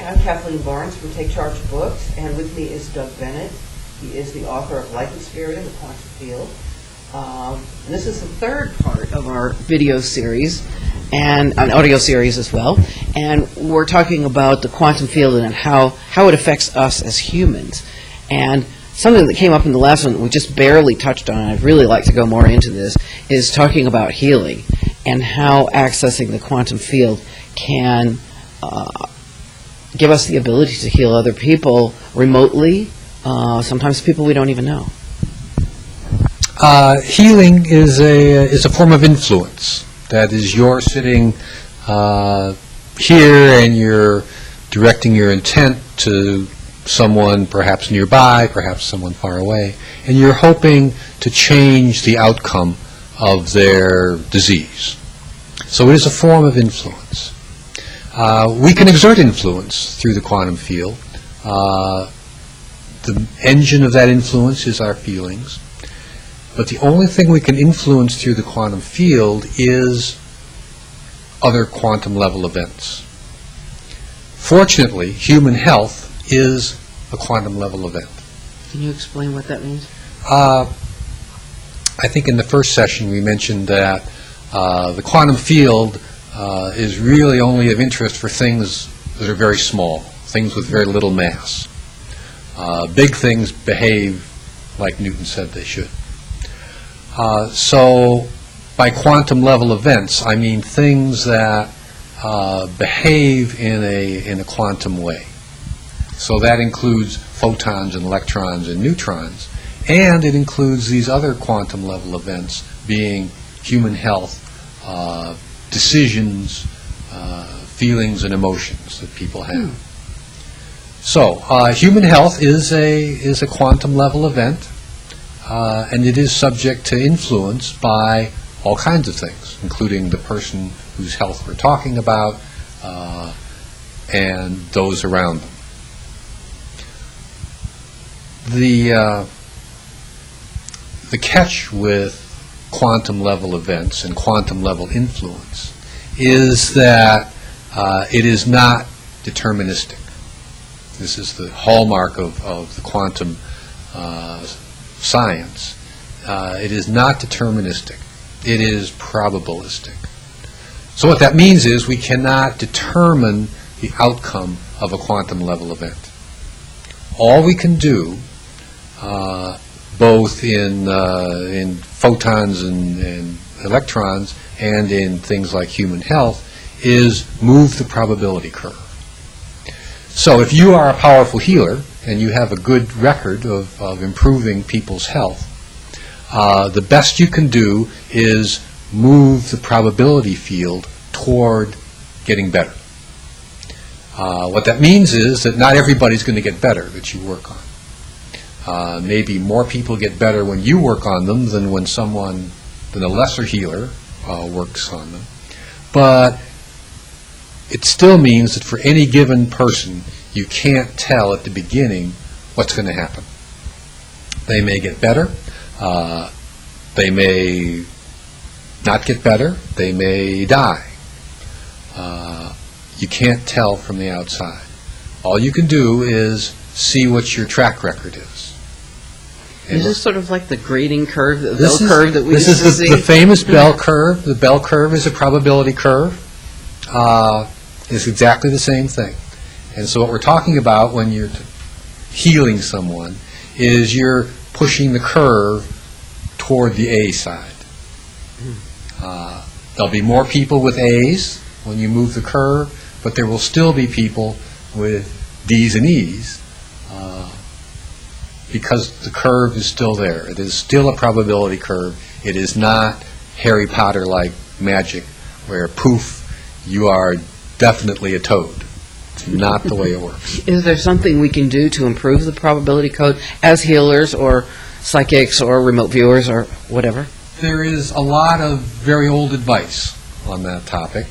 I'm Kathleen Barnes from Take Charge Books, and with me is Doug Bennett. He is the author of Life and Spirit in the Quantum Field. This is the third part of our video series, and an audio series as well, and we're talking about the quantum field and how it affects us as humans. And something that came up in the last one we just barely touched on, and I'd really like to go more into this, is talking about healing and how accessing the quantum field can give us the ability to heal other people remotely, sometimes people we don't even know. Healing is a form of influence. That is, you're sitting here and you're directing your intent to someone perhaps nearby, perhaps someone far away, and you're hoping to change the outcome of their disease. So it is a form of influence. We can exert influence through the quantum field. The engine of that influence is our feelings. But the only thing we can influence through the quantum field is other quantum level events. Fortunately, human health is a quantum level event. Can you explain what that means? I think in the first session we mentioned that the quantum field is really only of interest for things that are very small, things with very little mass. Big things behave like Newton said they should. So by quantum level events, I mean things that behave in a quantum way. So that includes photons and electrons and neutrons, and it includes these other quantum level events being human health, decisions, feelings and emotions that people have. So human health is a quantum level event. And it is subject to influence by all kinds of things, including the person whose health we're talking about and those around them. The catch with quantum level events and quantum level influence is that it is not deterministic. This is the hallmark of the quantum science. It is not deterministic. It is probabilistic. So what that means is we cannot determine the outcome of a quantum level event. All we can do, both in photons and electrons and in things like human health, is move the probability curve. So if you are a powerful healer and you have a good record of improving people's health, the best you can do is move the probability field toward getting better. What that means is that not everybody's going to get better that you work on. Maybe more people get better when you work on them than when a lesser healer works on them. But it still means that for any given person, you can't tell at the beginning what's going to happen. They may get better. They may not get better. They may die. You can't tell from the outside. All you can do is see what your track record is. Is this sort of like the grading curve, the bell curve that we used to see? This is the famous bell curve. The bell curve is a probability curve. It's exactly the same thing. And so what we're talking about when you're healing someone is you're pushing the curve toward the A side. There'll be more people with A's when you move the curve, but there will still be people with D's and E's because the curve is still there. It is still a probability curve. It is not Harry Potter-like magic where, poof, you are definitely a toad. It's not the way it works. Is there something we can do to improve the probability code as healers or psychics or remote viewers or whatever? There is a lot of very old advice on that topic,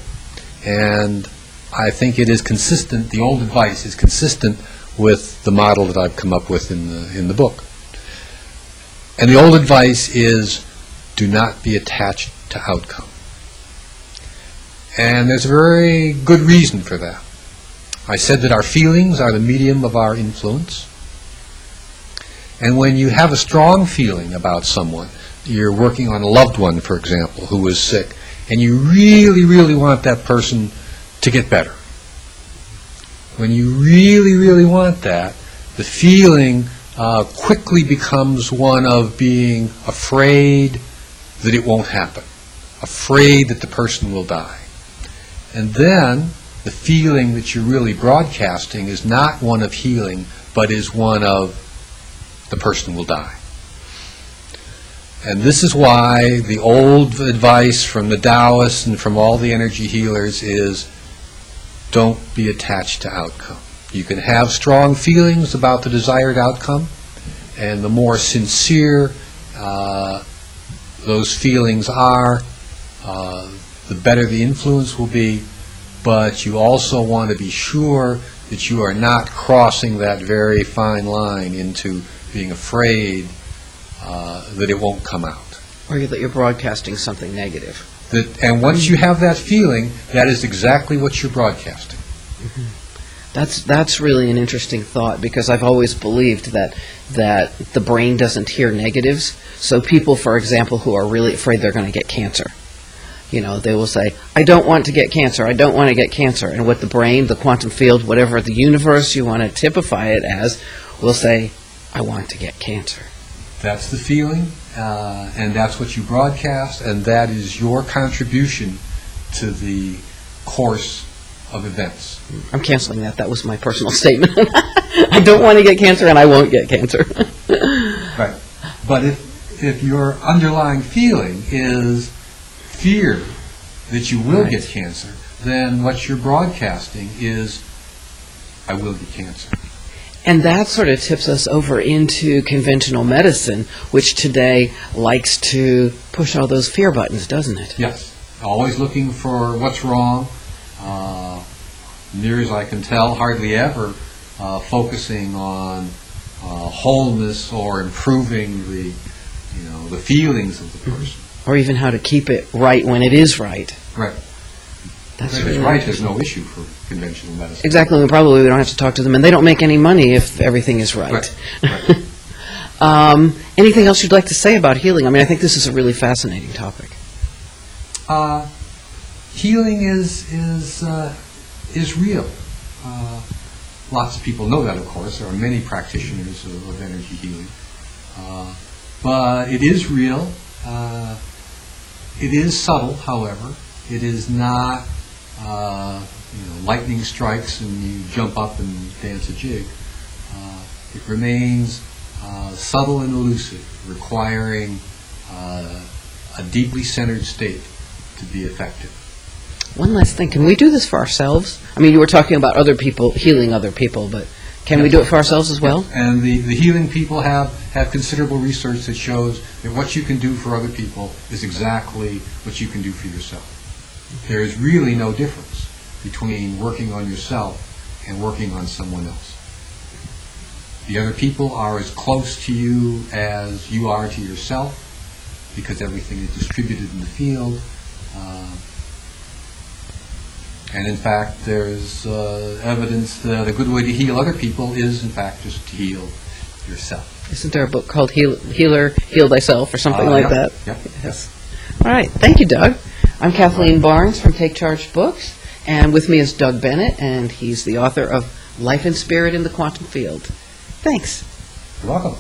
and I think it is consistent. The old advice is consistent with the model that I've come up with in the book. And the old advice is, do not be attached to outcome. And there's a very good reason for that. I said that our feelings are the medium of our influence. And when you have a strong feeling about someone, you're working on a loved one, for example, who is sick, and you really, really want that person to get better. When you really, really want that, the feeling quickly becomes one of being afraid that it won't happen, afraid that the person will die. And then the feeling that you're really broadcasting is not one of healing, but is one of the person will die. And this is why the old advice from the Taoists and from all the energy healers is don't be attached to outcome. You can have strong feelings about the desired outcome, and the more sincere those feelings are, the better the influence will be, but you also want to be sure that you are not crossing that very fine line into being afraid that it won't come out. Or that you're broadcasting something negative. And once you have that feeling, that is exactly what you're broadcasting. That's really an interesting thought, because I've always believed that the brain doesn't hear negatives. So people, for example, who are really afraid they're going to get cancer, they will say, I don't want to get cancer, I don't want to get cancer. And what the brain, the quantum field, whatever the universe you want to typify it as, will say, I want to get cancer. That's the feeling, and that's what you broadcast, and that is your contribution to the course of events. I'm canceling that. That was my personal statement. I don't want to get cancer, and I won't get cancer. Right. But if your underlying feeling is fear that you will get cancer, then what you're broadcasting is, I will get cancer. And that sort of tips us over into conventional medicine, which today likes to push all those fear buttons, doesn't it? Yes. Always looking for what's wrong. Near as I can tell, hardly ever focusing on wholeness or improving the feelings of the person. Or even how to keep it right when it is right. Right. That's if really it's right, there's no issue for conventional medicine. Exactly. We don't have to talk to them, and they don't make any money if everything is right. Right. Anything else you'd like to say about healing? I mean, I think this is a really fascinating topic. Healing is real. Lots of people know that, of course. There are many practitioners of energy healing. But it is real. It is subtle, however. It is not lightning strikes and you jump up and dance a jig. It remains subtle and elusive, requiring a deeply centered state to be effective. One last thing. Can we do this for ourselves? I mean, you were talking about other people, healing other people, but can we do it for ourselves as well? Yes. And the healing people have considerable research that shows that what you can do for other people is exactly what you can do for yourself. There is really no difference between working on yourself and working on someone else. The other people are as close to you as you are to yourself, because everything is distributed in the field. And in fact, there's evidence that a good way to heal other people is, in fact, just to heal yourself. Isn't there a book called Heal Thyself or something like that? Yep. Yes. All right. Thank you, Doug. I'm Kathleen Barnes from Take Charge Books, and with me is Doug Bennett, and he's the author of Life and Spirit in the Quantum Field. Thanks. You're welcome.